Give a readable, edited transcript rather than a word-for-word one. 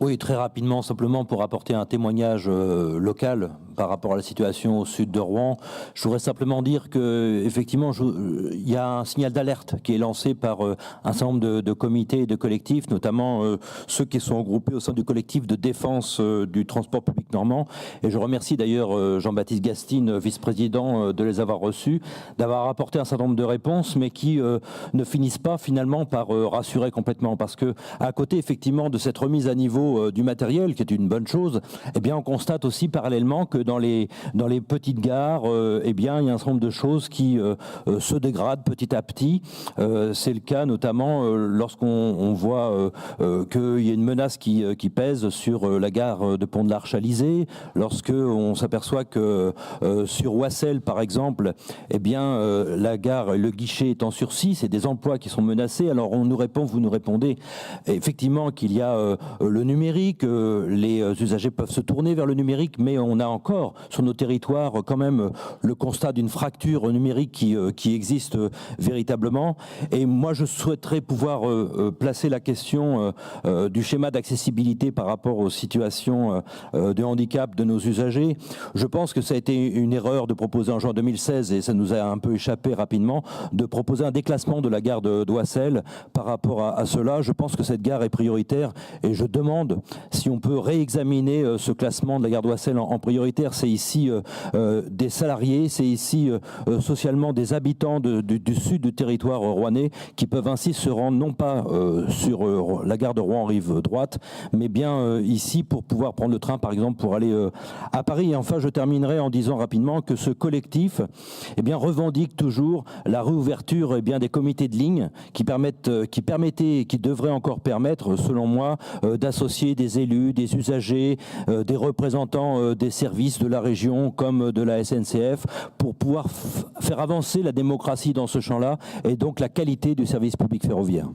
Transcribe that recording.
Oui, très rapidement, simplement pour apporter un témoignage local par rapport à la situation au sud de Rouen. Je voudrais simplement dire que, effectivement, il y a un signal d'alerte qui est lancé par un certain nombre de comités et de collectifs, notamment ceux qui sont regroupés au sein du collectif de défense du transport public normand. Et je remercie d'ailleurs Jean-Baptiste Gastine, vice-président, de les avoir reçus, d'avoir apporté un certain nombre de réponses, mais qui ne finissent pas finalement par rassurer complètement. Parce que, à côté, effectivement, de cette remise à niveau du matériel, qui est une bonne chose, eh bien, on constate aussi parallèlement que dans les petites gares, eh bien, il y a un certain nombre de choses qui se dégradent petit à petit. C'est le cas notamment lorsqu'on voit qu'il y a une menace qui pèse sur la gare de Pont-de-l'Arche-Alizé, lorsqu'on s'aperçoit que sur Oissel, par exemple, eh bien, la gare, le guichet est en sursis, c'est des emplois qui sont menacés. Alors on nous répond, vous nous répondez, effectivement qu'il y a le numérique, les usagers peuvent se tourner vers le numérique, mais on a encore sur nos territoires quand même le constat d'une fracture numérique qui existe véritablement. Et moi, je souhaiterais pouvoir placer la question du schéma d'accessibilité par rapport aux situations de handicap de nos usagers. Je pense que ça a été une erreur de proposer en juin 2016, et ça nous a un peu échappé rapidement, de proposer un déclassement de la gare d'Oissel par rapport à cela. Je pense que cette gare est prioritaire et je demande si on peut réexaminer ce classement de la gare d'Oissel en prioritaire. C'est ici des salariés, c'est ici socialement des habitants du sud du territoire rouennais qui peuvent ainsi se rendre non pas sur la gare de Rouen rive droite, mais bien ici pour pouvoir prendre le train par exemple pour aller à Paris. Et enfin, je terminerai en disant rapidement que ce collectif eh bien, revendique toujours la réouverture eh bien, des comités de ligne qui permettaient, qui devraient encore permettre, selon moi, d'associer des élus, des usagers, des représentants des services de la région comme de la SNCF pour pouvoir faire avancer la démocratie dans ce champ-là et donc la qualité du service public ferroviaire.